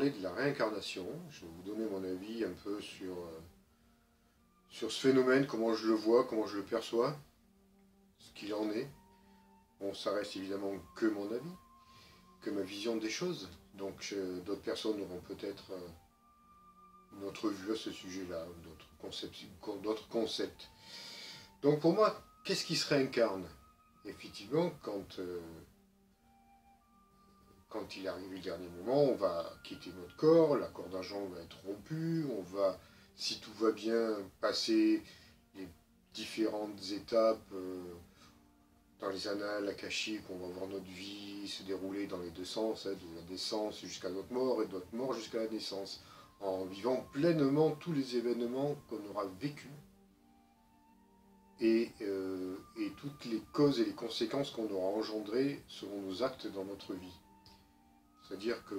parler de la réincarnation. Je vais vous donner mon avis un peu sur ce phénomène, comment je le vois, comment je le perçois, ce qu'il en est. Bon, ça reste évidemment que mon avis, que ma vision des choses. Donc d'autres personnes auront peut-être une autre vue à ce sujet-là, d'autres concepts. Donc pour moi, qu'est-ce qui se réincarne? Effectivement, quand il arrive le dernier moment, on va quitter notre corps, la corde d'argent va être rompue, on va, si tout va bien, passer les différentes étapes dans les annales akashiques, on va voir notre vie se dérouler dans les deux sens, de la naissance jusqu'à notre mort et de notre mort jusqu'à la naissance, en vivant pleinement tous les événements qu'on aura vécus et toutes les causes et les conséquences qu'on aura engendrées selon nos actes dans notre vie. C'est-à-dire que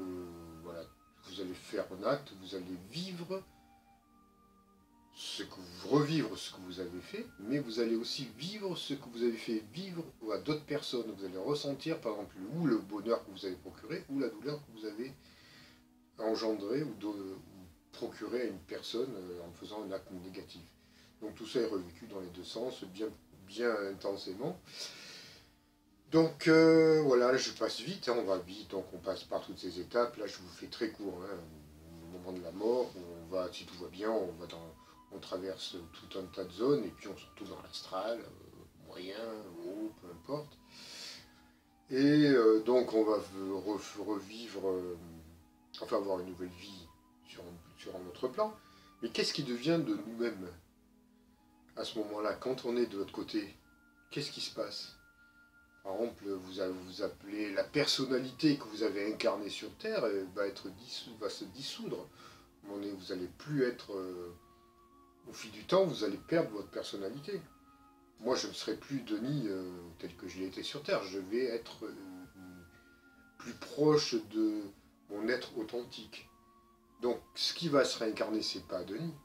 voilà, vous allez faire un acte, vous allez vivre revivre ce que vous avez fait, mais vous allez aussi vivre ce que vous avez fait vivre à d'autres personnes. Vous allez ressentir, par exemple, ou le bonheur que vous avez procuré, ou la douleur que vous avez engendré ou procuré à une personne en faisant un acte négatif. Donc tout ça est revécu dans les deux sens, bien intensément. Donc voilà, je passe vite, on va vite, donc on passe par toutes ces étapes. Là, je vous fais très court, au moment de la mort, on va, si tout va bien, on traverse tout un tas de zones, et puis on se retrouve dans l'astral, moyen, haut, peu importe. Et donc on va revivre, enfin avoir une nouvelle vie sur un autre plan. Mais qu'est-ce qui devient de nous-mêmes à ce moment-là, quand on est de l'autre côté? Qu'est-ce qui se passe? Par exemple, vous appelez la personnalité que vous avez incarnée sur Terre, va se dissoudre. Vous n'allez plus être... au fil du temps, vous allez perdre votre personnalité. Moi, je ne serai plus Denis tel que je l'ai été sur Terre. Je vais être plus proche de mon être authentique. Donc, ce qui va se réincarner, c'est pas Denis.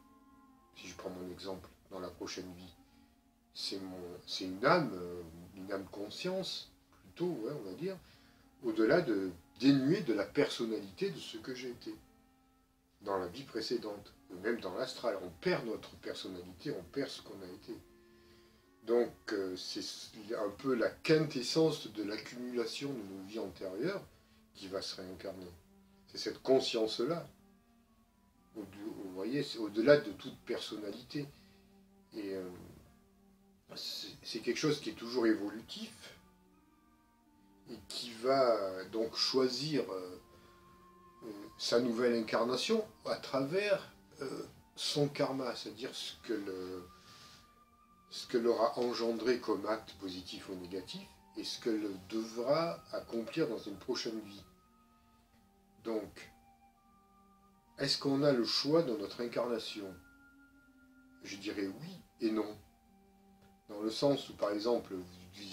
Si je prends mon exemple, dans la prochaine vie, c'est une âme conscience, plutôt, ouais, on va dire, au-delà dénuée de la personnalité de ce que j'ai été dans la vie précédente, même dans l'astral. On perd notre personnalité, on perd ce qu'on a été. Donc c'est un peu la quintessence de l'accumulation de nos vies antérieures qui va se réincarner. C'est cette conscience-là. Vous voyez, c'est au-delà de toute personnalité. Et c'est quelque chose qui est toujours évolutif et qui va donc choisir sa nouvelle incarnation à travers son karma, c'est-à-dire ce qu'elle aura engendré comme acte positif ou négatif et ce qu'elle devra accomplir dans une prochaine vie. Donc, est-ce qu'on a le choix dans notre incarnation? Je dirais oui et non. Dans le sens où, par exemple, vous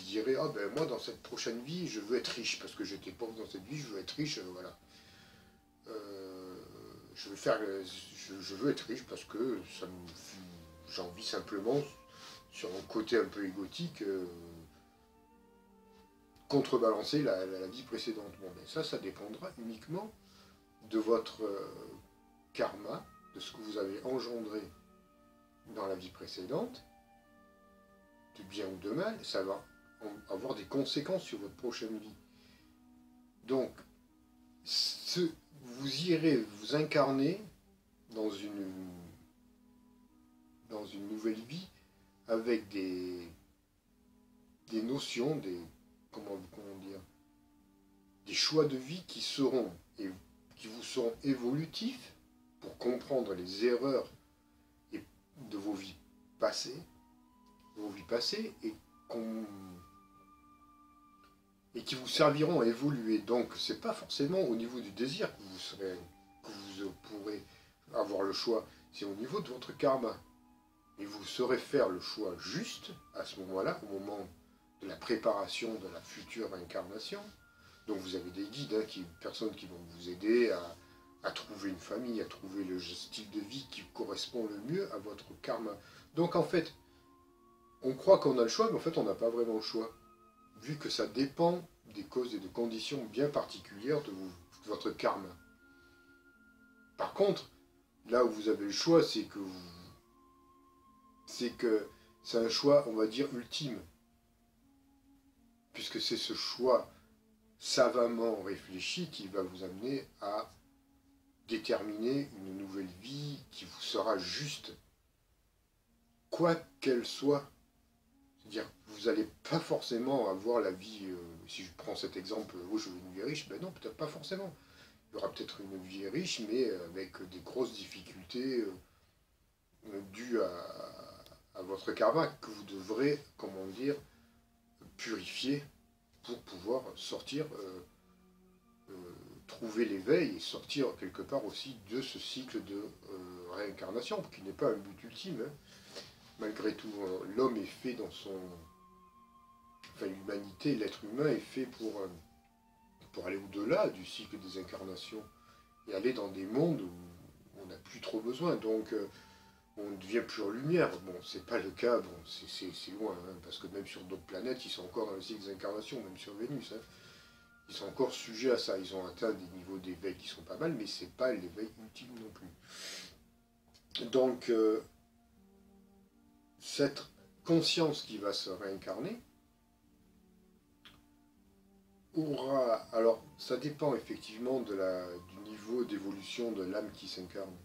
direz « Ah ben moi, dans cette prochaine vie, je veux être riche, parce que j'étais pauvre dans cette vie, je veux être riche, voilà. Je veux être riche parce que j'ai envie simplement, sur mon côté un peu égotique, contrebalancer la vie précédente. » Bon, ben ça dépendra uniquement de votre karma, de ce que vous avez engendré dans la vie précédente, de bien ou de mal, ça va avoir des conséquences sur votre prochaine vie. Donc, vous irez vous incarner dans une nouvelle vie avec des notions, comment dire, des choix de vie qui vous seront évolutifs pour comprendre les erreurs de vos vies passées, et qui vous serviront à évoluer. Donc, c'est pas forcément au niveau du désir que vous pourrez avoir le choix, c'est au niveau de votre karma. Et vous saurez faire le choix juste à ce moment-là, au moment de la préparation de la future incarnation. Donc, vous avez des guides, personnes qui vont vous aider à trouver une famille, à trouver le style de vie qui correspond le mieux à votre karma. Donc, en fait, on croit qu'on a le choix, mais en fait, on n'a pas vraiment le choix, vu que ça dépend des causes et des conditions bien particulières de votre karma. Par contre, là où vous avez le choix, c'est que c'est un choix, on va dire, ultime. Puisque c'est ce choix savamment réfléchi qui va vous amener à déterminer une nouvelle vie qui vous sera juste, quoi qu'elle soit. C'est-à-dire, vous n'allez pas forcément avoir la vie, si je prends cet exemple, oh, je veux une vie riche, ben non, peut-être pas forcément. Il y aura peut-être une vie riche, mais avec des grosses difficultés dues à votre karma, que vous devrez, comment dire, purifier pour pouvoir sortir, trouver l'éveil et sortir quelque part aussi de ce cycle de réincarnation, qui n'est pas un but ultime. Hein. Malgré tout, l'homme est fait dans son... Enfin, l'humanité, l'être humain est fait pour aller au-delà du cycle des incarnations et aller dans des mondes où on n'a plus trop besoin. Donc, on devient pure lumière. Bon, c'est pas le cas, bon, c'est loin, hein, parce que même sur d'autres planètes, ils sont encore dans le cycle des incarnations, même sur Vénus. Hein. Ils sont encore sujets à ça. Ils ont atteint des niveaux d'éveil qui sont pas mal, mais c'est pas l'éveil ultime non plus. Donc, cette conscience qui va se réincarner aura... Alors, ça dépend effectivement du niveau d'évolution de l'âme qui s'incarne,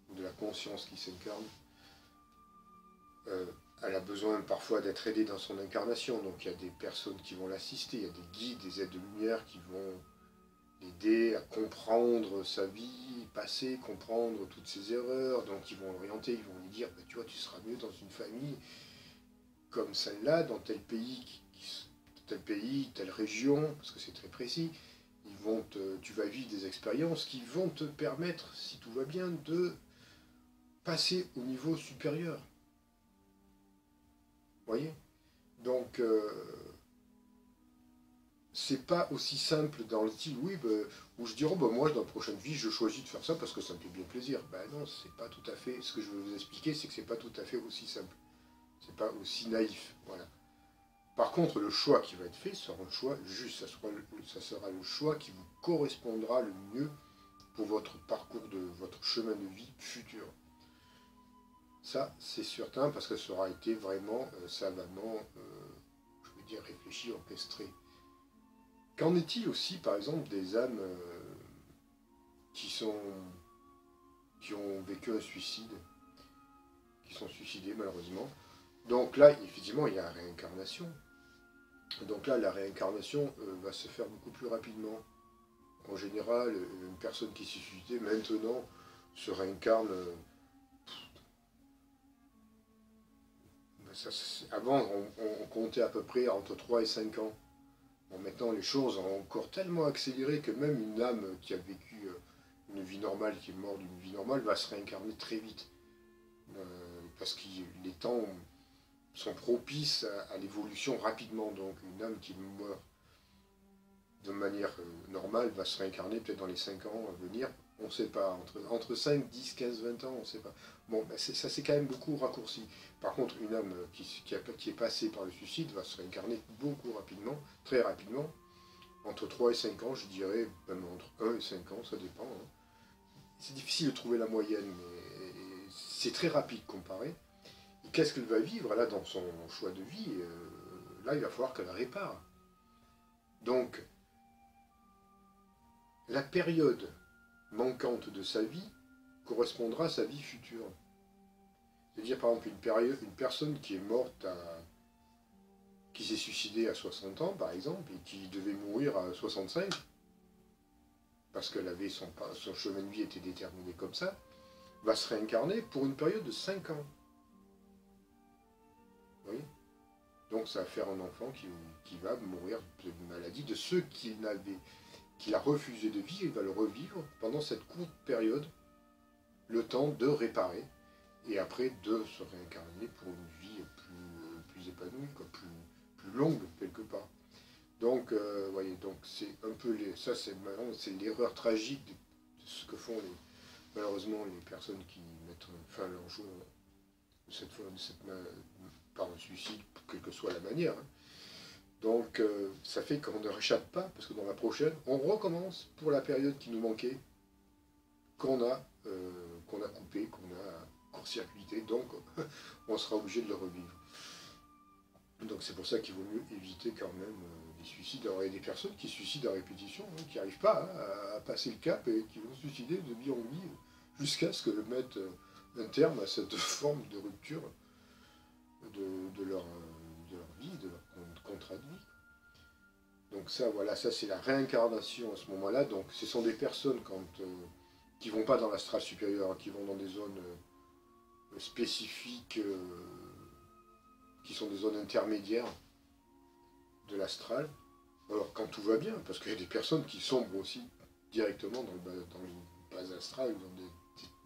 ou de la conscience qui s'incarne. Elle a besoin parfois d'être aidée dans son incarnation, donc il y a des personnes qui vont l'assister, il y a des guides, des aides de lumière qui vont l'aider à comprendre sa vie passée, comprendre toutes ses erreurs, donc ils vont l'orienter, ils vont lui dire, bah, tu vois, tu seras mieux dans une famille comme celle-là, dans tel pays, telle région, parce que c'est très précis, tu vas vivre des expériences qui vont te permettre, si tout va bien, de passer au niveau supérieur. Vous voyez? Donc, c'est pas aussi simple dans le style, oui, où je dirais, moi, dans la prochaine vie, je choisis de faire ça parce que ça me fait bien plaisir. Ben non, c'est pas tout à fait, ce que je veux vous expliquer, c'est que c'est pas tout à fait aussi simple. C'est pas aussi naïf, voilà. Par contre, le choix qui va être fait sera un choix juste, ça sera le choix qui vous correspondra le mieux pour votre parcours, votre chemin de vie futur. Ça, c'est certain, parce que ça aura été vraiment savamment, je veux dire, réfléchi, orchestré. Qu'en est-il aussi, par exemple, des âmes qui ont vécu un suicide, qui sont suicidées malheureusement? Donc là, effectivement, il y a la réincarnation. Donc là, la réincarnation va se faire beaucoup plus rapidement. En général, une personne qui s'est suicidée, maintenant, se réincarne... avant, on comptait à peu près entre 3 et 5 ans. Bon, maintenant, les choses ont encore tellement accéléré que même une âme qui a vécu une vie normale, qui est morte d'une vie normale, va se réincarner très vite. Parce que les temps sont propices à l'évolution rapidement. Donc une âme qui meurt de manière normale va se réincarner peut-être dans les 5 ans à venir. On ne sait pas, entre 5, 10, 15, 20 ans, on ne sait pas. Bon, ben ça c'est quand même beaucoup raccourci. Par contre, une âme qui est passée par le suicide va se réincarner beaucoup rapidement, très rapidement, entre 3 et 5 ans, je dirais, même entre 1 et 5 ans, ça dépend. Hein. C'est difficile de trouver la moyenne, mais c'est très rapide comparé. Et qu'est-ce qu'elle va vivre là dans son choix de vie? Là, il va falloir qu'elle répare. Donc, la période manquante de sa vie correspondra à sa vie future. C'est-à-dire, par exemple, une personne qui est morte, qui s'est suicidée à 60 ans, par exemple, et qui devait mourir à 65, parce qu'elle avait son chemin de vie était déterminé comme ça, va se réincarner pour une période de 5 ans. Vous voyez? Donc ça va faire un enfant qui va mourir d'une maladie, de ceux qu'il a refusé de vivre, il va le revivre pendant cette courte période, le temps de réparer, et après de se réincarner pour une vie plus épanouie, quoi, plus longue quelque part. Donc, voyez, donc c'est un peu ça, c'est l'erreur tragique de ce que font malheureusement les personnes qui mettent fin à leur jour par un suicide, quelle que soit la manière. Hein. Donc, ça fait qu'on ne réchappe pas, parce que dans la prochaine, on recommence pour la période qui nous manquait, qu'on a qu'on a coupé, qu'on a court-circuité, donc on sera obligé de le revivre. Donc c'est pour ça qu'il vaut mieux éviter quand même des suicides. Alors il y a des personnes qui se suicident à répétition, hein, qui n'arrivent pas à passer le cap et qui vont se suicider de vie en vie jusqu'à ce que le mette un terme à cette forme de rupture de leur vie, de leur contrat de vie. Donc ça, voilà, ça c'est la réincarnation à ce moment-là. Donc ce sont des personnes qui ne vont pas dans l'astral supérieur, qui vont dans des zones spécifiques, qui sont des zones intermédiaires de l'astral. Alors quand tout va bien, parce qu'il y a des personnes qui sombrent aussi directement dans le bas astral, dans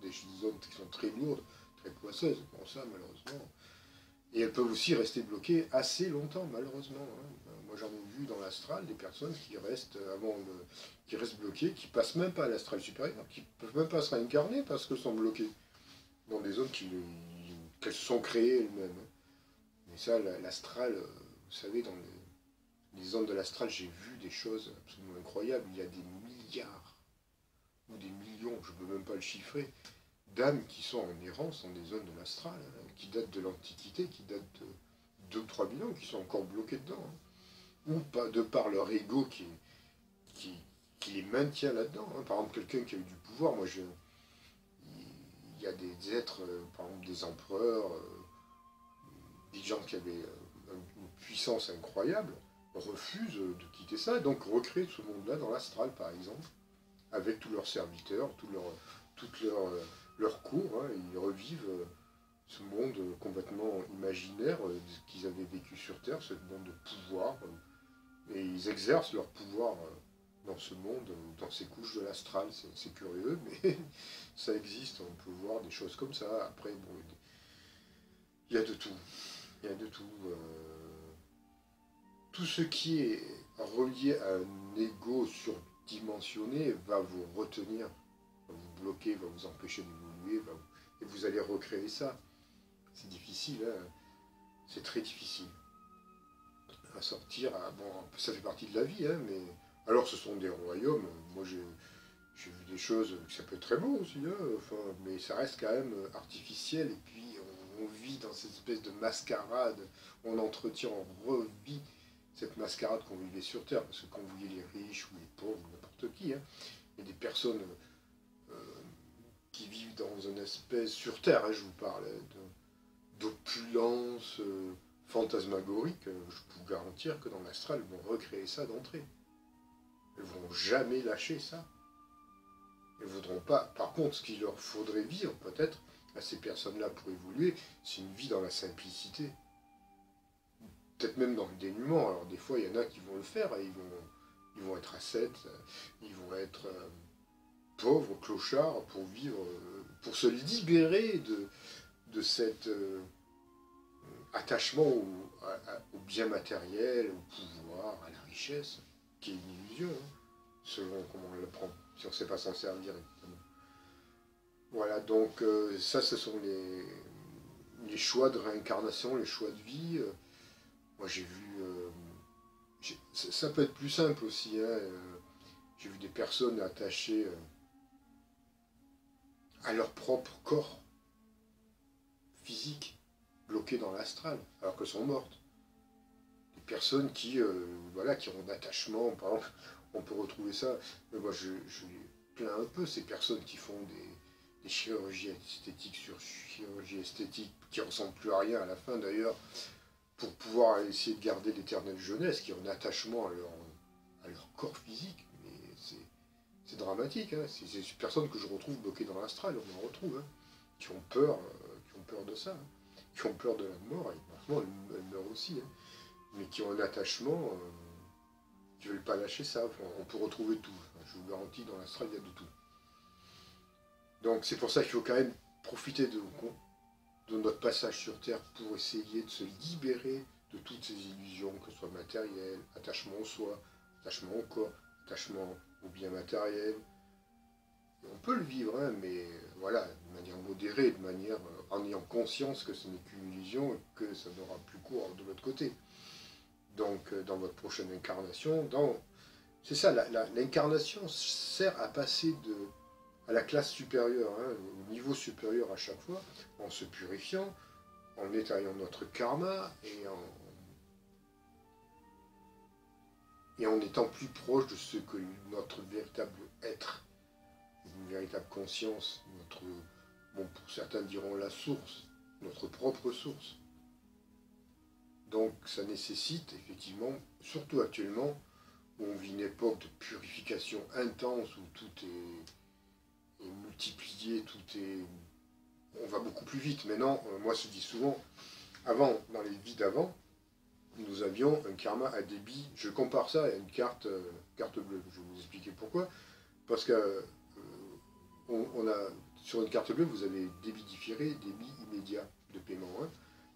des zones qui sont très lourdes, très poisseuses, comme ça malheureusement. Et elles peuvent aussi rester bloquées assez longtemps, malheureusement. Hein. Moi, j'en ai vu dans l'astral des personnes qui restent qui restent bloquées, qui passent même pas à l'astral supérieur, qui ne peuvent même pas se réincarner parce qu'elles sont bloquées dans des zones qu'elles se sont créées elles-mêmes. Mais ça, l'astral, vous savez, dans les zones de l'astral, j'ai vu des choses absolument incroyables. Il y a des milliards ou des millions, je ne peux même pas le chiffrer, d'âmes qui sont en errance dans des zones de l'astral, hein, qui datent de l'Antiquité, qui datent de 2 ou 3 000 ans, qui sont encore bloqués dedans. Hein. Ou pas, de par leur ego qui les maintient là-dedans. Hein. Par exemple, quelqu'un qui a eu du pouvoir, il y a des êtres, par exemple des empereurs, des gens qui avaient une puissance incroyable, refusent de quitter ça, donc recréent ce monde-là dans l'astral, par exemple, avec tous leurs serviteurs, toutes leurs cours, hein, ils revivent ce monde complètement imaginaire qu'ils avaient vécu sur Terre, ce monde de pouvoir, et ils exercent leur pouvoir dans ce monde, dans ces couches de l'astral. C'est curieux, mais ça existe, on peut voir des choses comme ça. Après, bon, il y a de tout. Il y a de tout. Tout ce qui est relié à un ego surdimensionné va vous retenir, va vous bloquer, va vous empêcher d'évoluer, et vous allez recréer ça. C'est difficile, hein. C'est très difficile à sortir. Bon, ça fait partie de la vie, hein, mais alors ce sont des royaumes. Moi j'ai vu des choses, ça peut être très beau aussi, hein, enfin, mais ça reste quand même artificiel. Et puis on vit dans cette espèce de mascarade, on entretient, on revit cette mascarade qu'on vivait sur Terre, parce que quand vous voyez les riches ou les pauvres, n'importe qui, hein, il y a des personnes qui vivent dans une espèce, sur Terre, hein, je vous parle, d'opulence fantasmagorique. Je peux vous garantir que dans l'astral, ils vont recréer ça d'entrée. Ils ne vont jamais lâcher ça. Ils ne voudront pas. Par contre, ce qu'il leur faudrait vivre, peut-être, à ces personnes-là pour évoluer, c'est une vie dans la simplicité. Peut-être même dans le dénuement. Alors des fois, il y en a qui vont le faire, et ils vont être ascètes, ils vont être pauvres, clochards, pour vivre, pour se libérer de cet attachement au bien matériel, au pouvoir, à la richesse, qui est une illusion, hein, selon comment on le prend, si on ne sait pas s'en servir, évidemment. Voilà, donc ça, ce sont les choix de réincarnation, les choix de vie. Moi, j'ai vu... ça peut être plus simple aussi, hein, j'ai vu des personnes attachées à leur propre corps physique, bloquées dans l'astral, alors qu'elles sont mortes. Des personnes qui ont un attachement, par exemple, on peut retrouver ça, mais moi je plains un peu ces personnes qui font des chirurgies esthétiques sur chirurgie esthétique, qui ne ressemblent plus à rien à la fin d'ailleurs, pour pouvoir essayer de garder l'éternelle jeunesse, qui ont un attachement à leur corps physique, mais c'est dramatique, hein. C'est ces personnes que je retrouve bloquées dans l'astral, on en retrouve, hein, qui ont peur de ça, hein, qui ont peur de la mort, et franchement elles meurent aussi, hein, mais qui ont un attachement, qui ne veulent pas lâcher ça. Enfin, on peut retrouver tout, enfin, je vous garantis, dans l'astral il y a de tout. Donc c'est pour ça qu'il faut quand même profiter de notre passage sur Terre pour essayer de se libérer de toutes ces illusions, que ce soit matériel, attachement au soi, attachement au corps, attachement au bien matériel. On peut le vivre, hein, mais voilà, de manière modérée, de manière en ayant conscience que ce n'est qu'une illusion et que ça n'aura plus cours de l'autre côté. Donc, dans votre prochaine incarnation, c'est ça, l'incarnation sert à passer à la classe supérieure, hein, au niveau supérieur à chaque fois, en se purifiant, en nettoyant notre karma et en étant plus proche de ce que notre véritable être, une véritable conscience, notre, bon, pour certains diront la source, notre propre source. Donc ça nécessite effectivement, surtout actuellement, où on vit une époque de purification intense, où tout est multiplié, tout est... On va beaucoup plus vite. Maintenant, moi je dis souvent, avant, dans les vies d'avant, nous avions un karma à débit. Je compare ça à une carte bleue. Je vais vous expliquer pourquoi. Parce que on a, sur une carte bleue, vous avez débit différé, débit immédiat de paiement. Hein.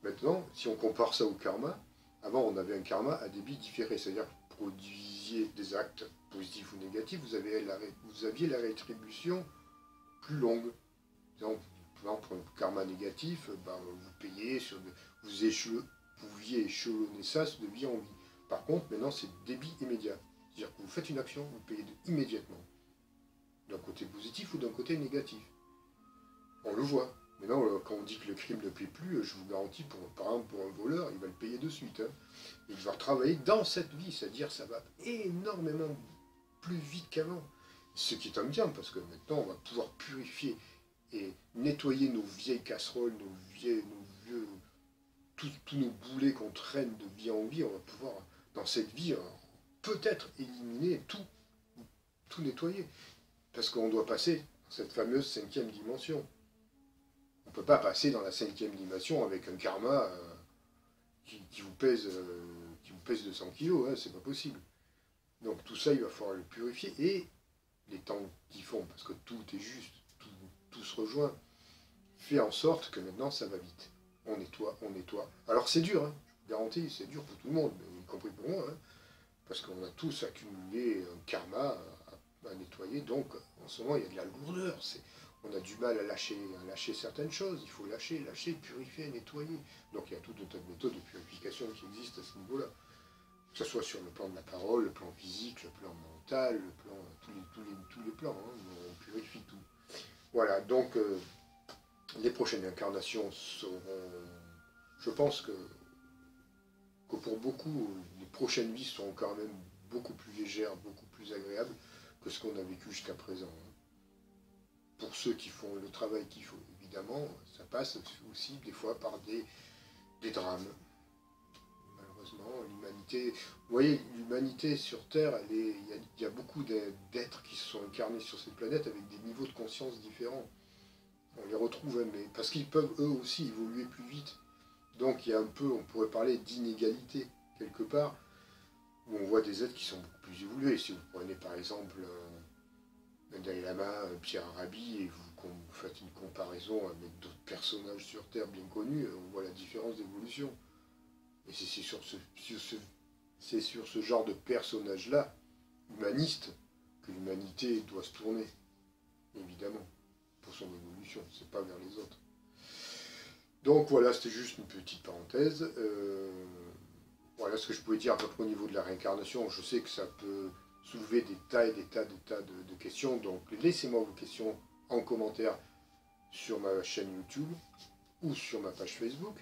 Maintenant, si on compare ça au karma, avant on avait un karma à débit différé, c'est-à-dire que vous produisiez des actes positifs ou négatifs, vous aviez la rétribution plus longue. Par exemple, pour un karma négatif, ben, vous payez, vous pouviez échelonner ça de vie en vie. Par contre, maintenant, c'est débit immédiat. C'est-à-dire que vous faites une action, vous payez immédiatement. D'un côté positif ou d'un côté négatif. On le voit. Maintenant, quand on dit que le crime ne paie plus, je vous garantis, par exemple, pour un voleur, il va le payer de suite. Hein. Il va travailler dans cette vie, c'est-à-dire que ça va énormément plus vite qu'avant. Ce qui est un bien, parce que maintenant, on va pouvoir purifier et nettoyer nos vieilles casseroles, nos vieux, tous nos boulets qu'on traîne de vie en vie. On va pouvoir, dans cette vie, peut-être éliminer tout nettoyer. Parce qu'on doit passer dans cette fameuse 5e dimension. On ne peut pas passer dans la 5e dimension avec un karma qui vous pèse 200 kilos, hein, c'est pas possible. Donc tout ça, il va falloir le purifier, et les temps qui font, parce que tout est juste, tout se rejoint, fait en sorte que maintenant ça va vite. On nettoie, on nettoie. Alors c'est dur, hein, je vous garantis, c'est dur pour tout le monde, y compris pour moi, hein, parce qu'on a tous accumulé un karma à nettoyer, donc en ce moment il y a de la lourdeur, on a du mal à lâcher certaines choses, il faut lâcher, purifier, nettoyer. Donc il y a tout un tas de méthodes de purification qui existent à ce niveau-là. Que ce soit sur le plan de la parole, le plan physique, le plan mental, le plan, tous les plans, hein, on purifie tout. Voilà, donc les prochaines incarnations seront... Je pense que pour beaucoup, les prochaines vies seront quand même beaucoup plus légères, beaucoup plus agréables que ce qu'on a vécu jusqu'à présent. Hein. Pour ceux qui font le travail qu'il faut, évidemment, ça passe aussi des fois par des drames. Malheureusement, l'humanité... Vous voyez, l'humanité sur Terre, il y a beaucoup d'êtres qui se sont incarnés sur cette planète avec des niveaux de conscience différents. On les retrouve, mais parce qu'ils peuvent eux aussi évoluer plus vite. Donc il y a un peu, on pourrait parler d'inégalité, quelque part, où on voit des êtres qui sont beaucoup plus évolués. Si vous prenez par exemple un Dalai Lama, Pierre Arabi, et vous faites une comparaison avec d'autres personnages sur Terre bien connus, on voit la différence d'évolution. Et c'est sur ce genre de personnage-là, humaniste, que l'humanité doit se tourner, évidemment, pour son évolution, c'est pas vers les autres. Donc voilà, c'était juste une petite parenthèse. Voilà ce que je pouvais dire à peu près au niveau de la réincarnation. Je sais que ça peut soulever des tas de questions, donc laissez-moi vos questions en commentaire sur ma chaîne YouTube ou sur ma page Facebook.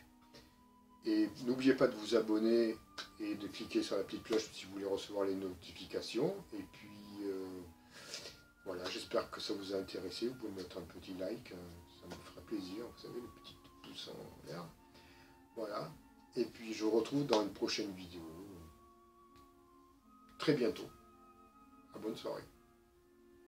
Et n'oubliez pas de vous abonner et de cliquer sur la petite cloche si vous voulez recevoir les notifications. Et puis voilà, j'espère que ça vous a intéressé. Vous pouvez mettre un petit like, ça me fera plaisir, vous savez, le petit pouce en l'air. Voilà. Et puis je vous retrouve dans une prochaine vidéo très bientôt. Bonne soirée.